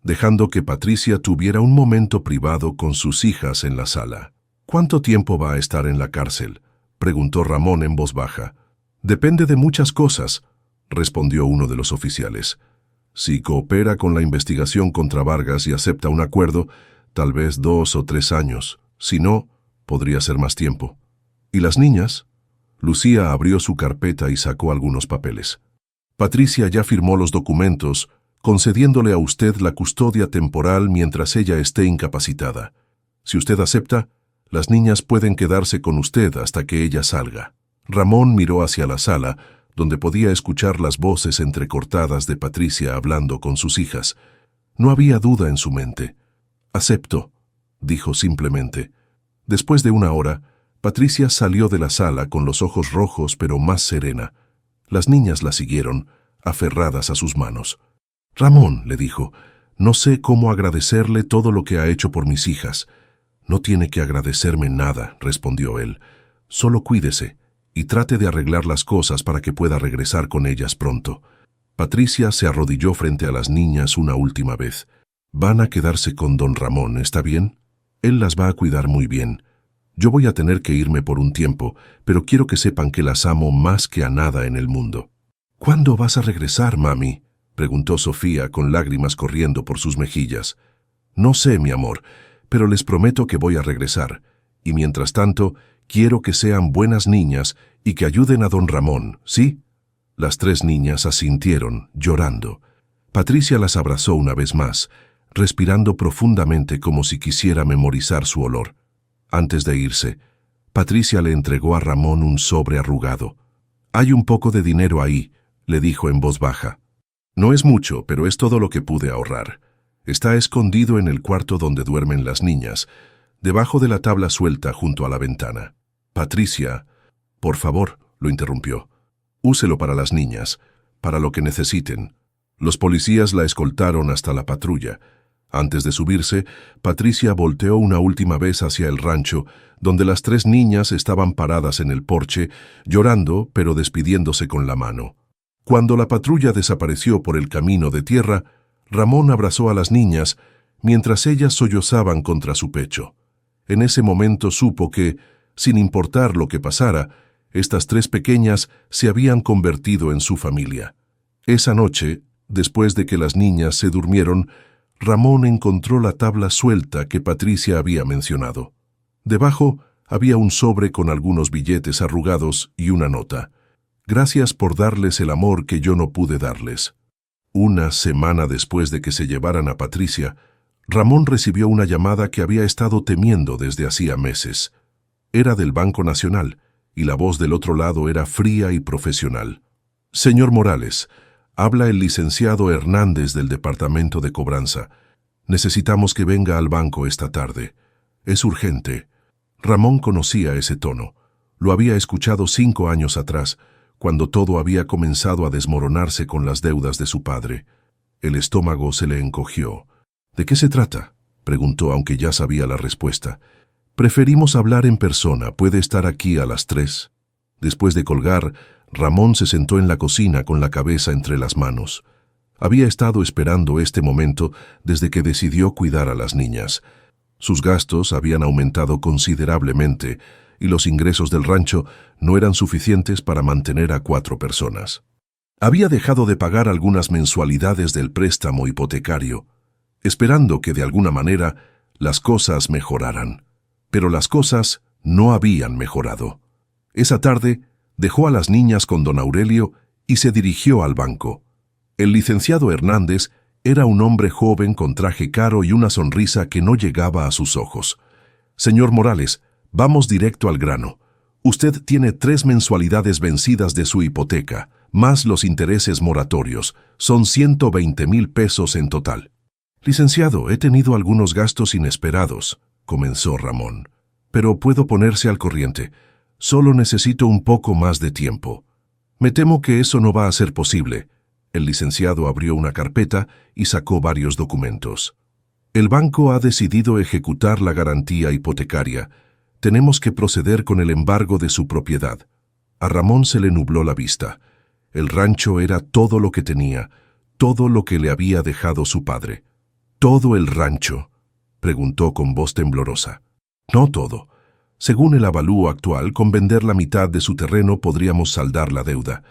dejando que Patricia tuviera un momento privado con sus hijas en la sala. «¿Cuánto tiempo va a estar en la cárcel?», preguntó Ramón en voz baja. «Depende de muchas cosas», respondió uno de los oficiales. «Si coopera con la investigación contra Vargas y acepta un acuerdo, tal vez 2 o 3 años. Si no, podría ser más tiempo». «¿Y las niñas?». Lucía abrió su carpeta y sacó algunos papeles. «Patricia ya firmó los documentos, concediéndole a usted la custodia temporal mientras ella esté incapacitada. Si usted acepta, las niñas pueden quedarse con usted hasta que ella salga». Ramón miró hacia la sala, donde podía escuchar las voces entrecortadas de Patricia hablando con sus hijas. No había duda en su mente. «Acepto», dijo simplemente. Después de 1 hora, Patricia salió de la sala con los ojos rojos pero más serena. Las niñas la siguieron, aferradas a sus manos. «Ramón», le dijo, «no sé cómo agradecerle todo lo que ha hecho por mis hijas». «No tiene que agradecerme nada», respondió él. «Solo cuídese y trate de arreglar las cosas para que pueda regresar con ellas pronto». Patricia se arrodilló frente a las niñas una última vez. «Van a quedarse con don Ramón, ¿está bien? Él las va a cuidar muy bien. Yo voy a tener que irme por un tiempo, pero quiero que sepan que las amo más que a nada en el mundo». «¿Cuándo vas a regresar, mami?», preguntó Sofía con lágrimas corriendo por sus mejillas. «No sé, mi amor, pero les prometo que voy a regresar, y mientras tanto, quiero que sean buenas niñas y que ayuden a don Ramón, ¿sí?». Las 3 niñas asintieron, llorando. Patricia las abrazó una vez más, respirando profundamente como si quisiera memorizar su olor. Antes de irse, Patricia le entregó a Ramón un sobre arrugado. «Hay un poco de dinero ahí», le dijo en voz baja. «No es mucho, pero es todo lo que pude ahorrar. Está escondido en el cuarto donde duermen las niñas, debajo de la tabla suelta junto a la ventana». «Patricia, por favor», lo interrumpió. «Úselo para las niñas, para lo que necesiten». Los policías la escoltaron hasta la patrulla. Antes de subirse, Patricia volteó una última vez hacia el rancho, donde las 3 niñas estaban paradas en el porche, llorando pero despidiéndose con la mano. Cuando la patrulla desapareció por el camino de tierra, Ramón abrazó a las niñas, mientras ellas sollozaban contra su pecho. En ese momento supo que, sin importar lo que pasara, estas 3 pequeñas se habían convertido en su familia. Esa noche, después de que las niñas se durmieron, Ramón encontró la tabla suelta que Patricia había mencionado. Debajo había un sobre con algunos billetes arrugados y una nota. «Gracias por darles el amor que yo no pude darles». Una semana después de que se llevaran a Patricia, Ramón recibió una llamada que había estado temiendo desde hacía meses. Era del Banco Nacional, y la voz del otro lado era fría y profesional. «Señor Morales, habla el licenciado Hernández del Departamento de Cobranza. Necesitamos que venga al banco esta tarde. Es urgente». Ramón conocía ese tono. Lo había escuchado 5 años atrás, cuando todo había comenzado a desmoronarse con las deudas de su padre. El estómago se le encogió. «¿De qué se trata?», preguntó, aunque ya sabía la respuesta. «Preferimos hablar en persona. ¿Puede estar aquí a las 3?» Después de colgar, Ramón se sentó en la cocina con la cabeza entre las manos. Había estado esperando este momento desde que decidió cuidar a las niñas. Sus gastos habían aumentado considerablemente y los ingresos del rancho no eran suficientes para mantener a 4 personas. Había dejado de pagar algunas mensualidades del préstamo hipotecario, esperando que de alguna manera las cosas mejoraran. Pero las cosas no habían mejorado. Esa tarde dejó a las niñas con don Aurelio y se dirigió al banco. El licenciado Hernández era un hombre joven con traje caro y una sonrisa que no llegaba a sus ojos. «Señor Morales, vamos directo al grano. Usted tiene 3 mensualidades vencidas de su hipoteca, más los intereses moratorios. Son 120,000 pesos en total». «Licenciado, he tenido algunos gastos inesperados», comenzó Ramón. «Pero puedo ponerse al corriente. Solo necesito un poco más de tiempo». «Me temo que eso no va a ser posible». El licenciado abrió una carpeta y sacó varios documentos. «El banco ha decidido ejecutar la garantía hipotecaria. Tenemos que proceder con el embargo de su propiedad». A Ramón se le nubló la vista. El rancho era todo lo que tenía, todo lo que le había dejado su padre. «¿Todo el rancho?», preguntó con voz temblorosa. «No todo. Según el avalúo actual, con vender la mitad de su terreno podríamos saldar la deuda.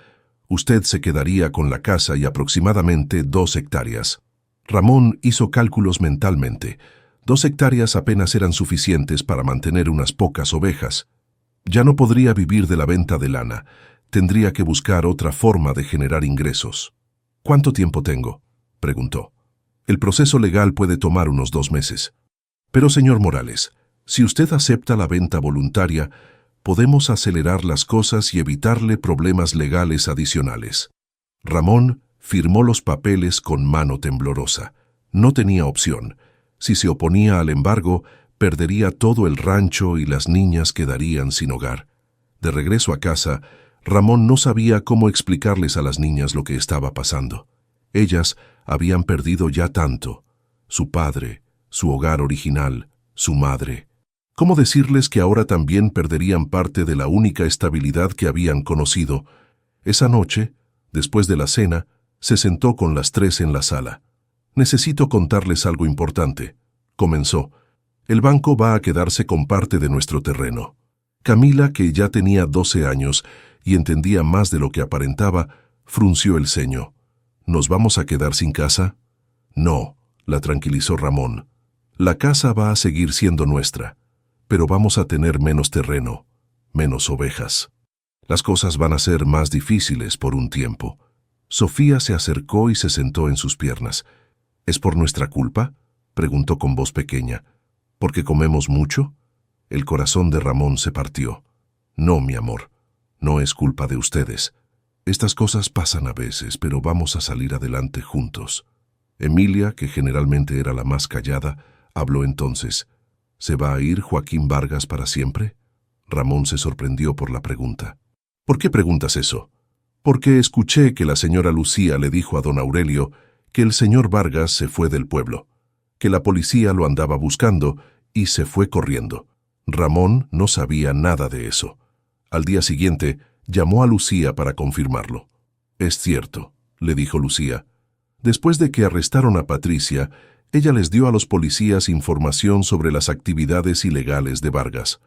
Usted se quedaría con la casa y aproximadamente 2 hectáreas». Ramón hizo cálculos mentalmente. 2 hectáreas apenas eran suficientes para mantener unas pocas ovejas. Ya no podría vivir de la venta de lana. Tendría que buscar otra forma de generar ingresos. «¿Cuánto tiempo tengo?», preguntó. «El proceso legal puede tomar unos 2 meses. Pero, señor Morales, si usted acepta la venta voluntaria, podemos acelerar las cosas y evitarle problemas legales adicionales». Ramón firmó los papeles con mano temblorosa. No tenía opción. Si se oponía al embargo, perdería todo el rancho y las niñas quedarían sin hogar. De regreso a casa, Ramón no sabía cómo explicarles a las niñas lo que estaba pasando. Ellas habían perdido ya tanto: su padre, su hogar original, su madre. ¿Cómo decirles que ahora también perderían parte de la única estabilidad que habían conocido? Esa noche, después de la cena, se sentó con las 3 en la sala. «Necesito contarles algo importante», comenzó. «El banco va a quedarse con parte de nuestro terreno». Camila, que ya tenía 12 años y entendía más de lo que aparentaba, frunció el ceño. «¿Nos vamos a quedar sin casa?». «No», la tranquilizó Ramón. «La casa va a seguir siendo nuestra, pero vamos a tener menos terreno, menos ovejas. Las cosas van a ser más difíciles por un tiempo». Sofía se acercó y se sentó en sus piernas. ¿Es por nuestra culpa?, preguntó con voz pequeña. ¿Porque comemos mucho? El corazón de Ramón se partió. No, mi amor, no es culpa de ustedes. Estas cosas pasan a veces, pero vamos a salir adelante juntos. Emilia, que generalmente era la más callada, habló entonces. ¿Se va a ir Joaquín Vargas para siempre? Ramón se sorprendió por la pregunta. ¿Por qué preguntas eso? Porque escuché que la señora Lucía le dijo a don Aurelio que el señor Vargas se fue del pueblo, que la policía lo andaba buscando y se fue corriendo. Ramón no sabía nada de eso. Al día siguiente, llamó a Lucía para confirmarlo. «Es cierto», le dijo Lucía. Después de que arrestaron a Patricia, ella les dio a los policías información sobre las actividades ilegales de Vargas.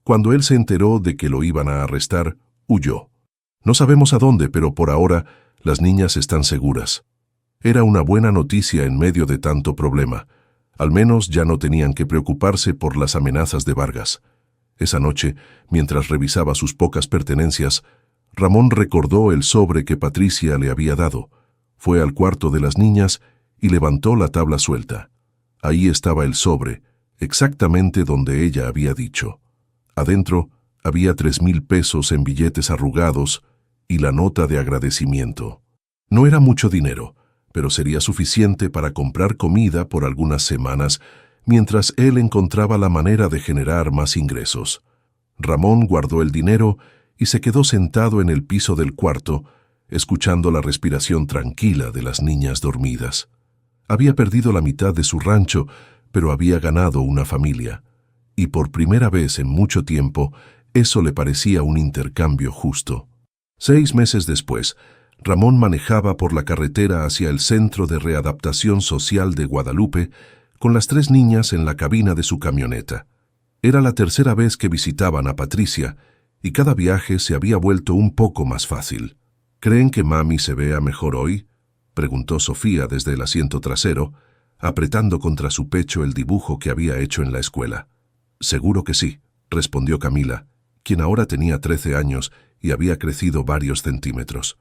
Cuando él se enteró de que lo iban a arrestar, huyó. No sabemos a dónde, pero por ahora las niñas están seguras. Era una buena noticia en medio de tanto problema. Al menos ya no tenían que preocuparse por las amenazas de Vargas. Esa noche, mientras revisaba sus pocas pertenencias, Ramón recordó el sobre que Patricia le había dado. Fue al cuarto de las niñas y levantó la tabla suelta. Ahí estaba el sobre, exactamente donde ella había dicho. Adentro había 3,000 pesos en billetes arrugados y la nota de agradecimiento. No era mucho dinero, pero sería suficiente para comprar comida por algunas semanas mientras él encontraba la manera de generar más ingresos. Ramón guardó el dinero y se quedó sentado en el piso del cuarto, escuchando la respiración tranquila de las niñas dormidas. Había perdido la mitad de su rancho, pero había ganado una familia. Y por primera vez en mucho tiempo, eso le parecía un intercambio justo. 6 meses después, Ramón manejaba por la carretera hacia el Centro de Readaptación Social de Guadalupe con las 3 niñas en la cabina de su camioneta. Era la tercera vez que visitaban a Patricia y cada viaje se había vuelto un poco más fácil. ¿Creen que mami se vea mejor hoy?, preguntó Sofía desde el asiento trasero, apretando contra su pecho el dibujo que había hecho en la escuela. «Seguro que sí», respondió Camila, quien ahora tenía 13 años y había crecido varios centímetros.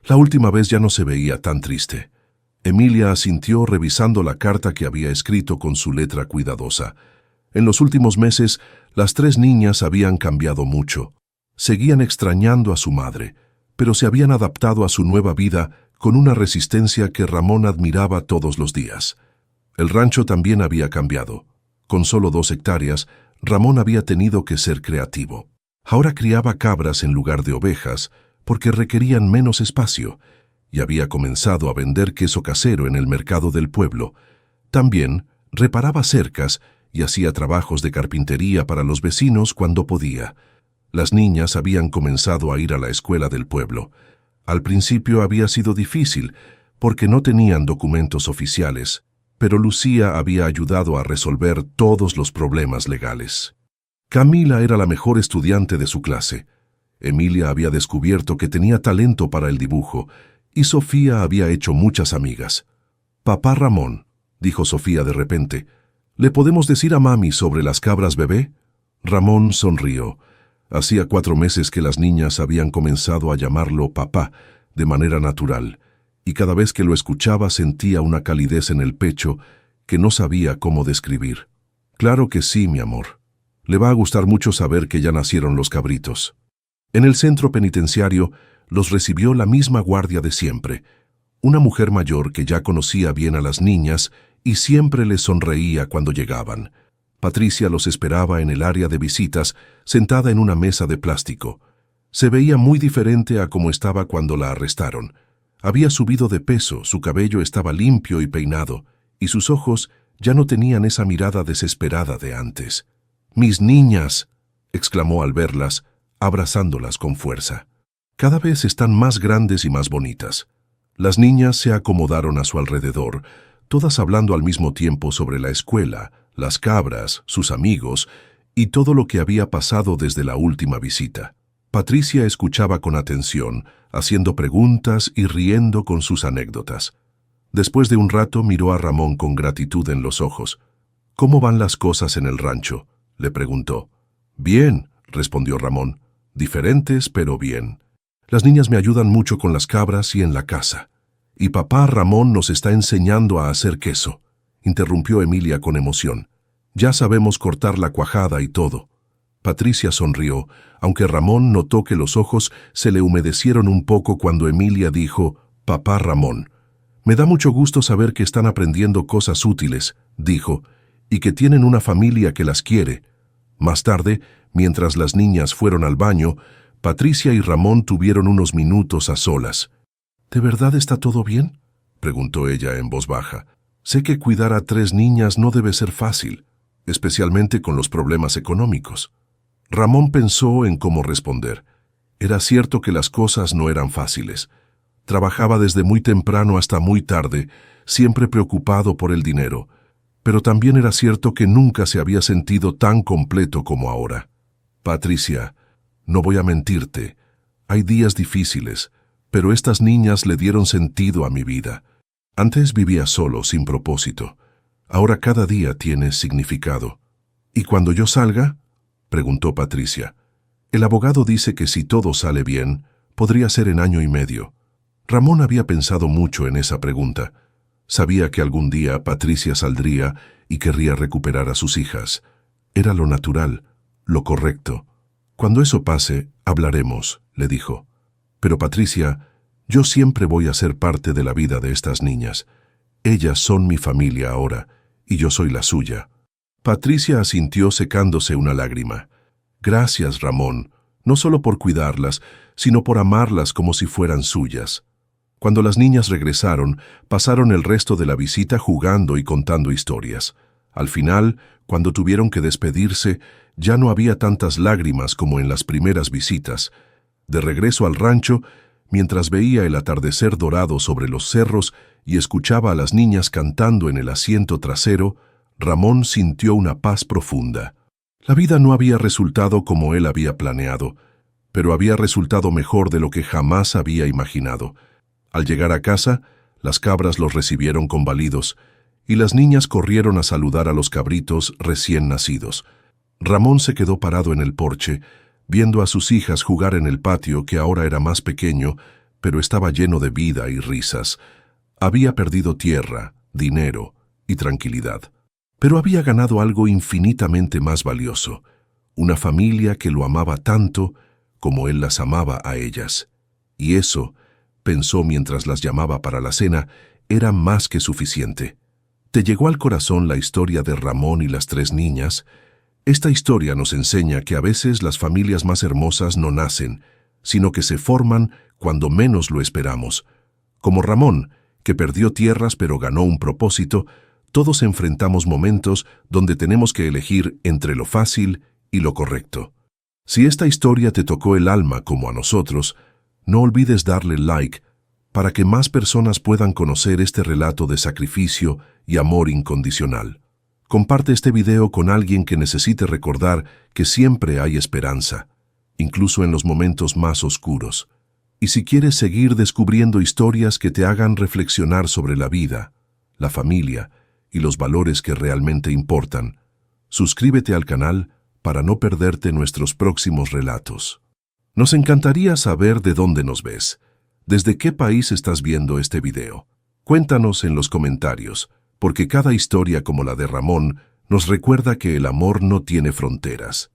La última vez ya no se veía tan triste. Emilia asintió revisando la carta que había escrito con su letra cuidadosa. En los últimos meses, las 3 niñas habían cambiado mucho. Seguían extrañando a su madre, pero se habían adaptado a su nueva vida con una resistencia que Ramón admiraba todos los días. El rancho también había cambiado. Con solo 2 hectáreas, Ramón había tenido que ser creativo. Ahora criaba cabras en lugar de ovejas, porque requerían menos espacio, y había comenzado a vender queso casero en el mercado del pueblo. También reparaba cercas y hacía trabajos de carpintería para los vecinos cuando podía. Las niñas habían comenzado a ir a la escuela del pueblo. Al principio había sido difícil, porque no tenían documentos oficiales, pero Lucía había ayudado a resolver todos los problemas legales. Camila era la mejor estudiante de su clase. Emilia había descubierto que tenía talento para el dibujo, y Sofía había hecho muchas amigas. «Papá Ramón», dijo Sofía de repente, «¿le podemos decir a mami sobre las cabras bebé?» Ramón sonrió. Hacía 4 meses que las niñas habían comenzado a llamarlo papá, de manera natural, y cada vez que lo escuchaba sentía una calidez en el pecho que no sabía cómo describir. «Claro que sí, mi amor. Le va a gustar mucho saber que ya nacieron los cabritos». En el centro penitenciario los recibió la misma guardia de siempre, una mujer mayor que ya conocía bien a las niñas y siempre les sonreía cuando llegaban. Patricia los esperaba en el área de visitas, sentada en una mesa de plástico. Se veía muy diferente a como estaba cuando la arrestaron. Había subido de peso, su cabello estaba limpio y peinado, y sus ojos ya no tenían esa mirada desesperada de antes. «¡Mis niñas!», exclamó al verlas, abrazándolas con fuerza. «Cada vez están más grandes y más bonitas». Las niñas se acomodaron a su alrededor, todas hablando al mismo tiempo sobre la escuela, las cabras, sus amigos y todo lo que había pasado desde la última visita. Patricia escuchaba con atención, haciendo preguntas y riendo con sus anécdotas. Después de un rato miró a Ramón con gratitud en los ojos. «¿Cómo van las cosas en el rancho?», le preguntó. «Bien», respondió Ramón. «Diferentes, pero bien. Las niñas me ayudan mucho con las cabras y en la casa. Y papá Ramón nos está enseñando a hacer queso, interrumpió Emilia con emoción. Ya sabemos cortar la cuajada y todo. Patricia sonrió, aunque Ramón notó que los ojos se le humedecieron un poco cuando Emilia dijo, «Papá Ramón, me da mucho gusto saber que están aprendiendo cosas útiles», dijo, «y que tienen una familia que las quiere». Más tarde, mientras las niñas fueron al baño, Patricia y Ramón tuvieron unos minutos a solas. «¿De verdad está todo bien?», preguntó ella en voz baja. «Sé que cuidar a 3 niñas no debe ser fácil, especialmente con los problemas económicos». Ramón pensó en cómo responder. Era cierto que las cosas no eran fáciles. Trabajaba desde muy temprano hasta muy tarde, siempre preocupado por el dinero. Pero también era cierto que nunca se había sentido tan completo como ahora. «Patricia, no voy a mentirte. Hay días difíciles, pero estas niñas le dieron sentido a mi vida. Antes vivía solo, sin propósito. Ahora cada día tiene significado». «¿Y cuando yo salga?», preguntó Patricia. «El abogado dice que si todo sale bien, podría ser en 1 año y medio». Ramón había pensado mucho en esa pregunta. Sabía que algún día Patricia saldría y querría recuperar a sus hijas. Era lo natural, lo correcto. «Cuando eso pase, hablaremos», le dijo. «Pero Patricia, yo siempre voy a ser parte de la vida de estas niñas. Ellas son mi familia ahora, y yo soy la suya». Patricia asintió secándose una lágrima. «Gracias, Ramón, no solo por cuidarlas, sino por amarlas como si fueran suyas». Cuando las niñas regresaron, pasaron el resto de la visita jugando y contando historias. Al final, cuando tuvieron que despedirse, ya no había tantas lágrimas como en las primeras visitas. De regreso al rancho, mientras veía el atardecer dorado sobre los cerros y escuchaba a las niñas cantando en el asiento trasero, Ramón sintió una paz profunda. La vida no había resultado como él había planeado, pero había resultado mejor de lo que jamás había imaginado. Al llegar a casa, las cabras los recibieron con balidos, y las niñas corrieron a saludar a los cabritos recién nacidos. Ramón se quedó parado en el porche, viendo a sus hijas jugar en el patio que ahora era más pequeño, pero estaba lleno de vida y risas. Había perdido tierra, dinero y tranquilidad, pero había ganado algo infinitamente más valioso, una familia que lo amaba tanto como él las amaba a ellas. Y eso, pensó mientras las llamaba para la cena, era más que suficiente. ¿Te llegó al corazón la historia de Ramón y las 3 niñas? Esta historia nos enseña que a veces las familias más hermosas no nacen, sino que se forman cuando menos lo esperamos. Como Ramón, que perdió tierras pero ganó un propósito, todos enfrentamos momentos donde tenemos que elegir entre lo fácil y lo correcto. Si esta historia te tocó el alma como a nosotros, no olvides darle like para que más personas puedan conocer este relato de sacrificio y amor incondicional. Comparte este video con alguien que necesite recordar que siempre hay esperanza, incluso en los momentos más oscuros. Y si quieres seguir descubriendo historias que te hagan reflexionar sobre la vida, la familia y los valores que realmente importan, suscríbete al canal para no perderte nuestros próximos relatos. Nos encantaría saber de dónde nos ves. ¿Desde qué país estás viendo este video? Cuéntanos en los comentarios, porque cada historia como la de Ramón nos recuerda que el amor no tiene fronteras.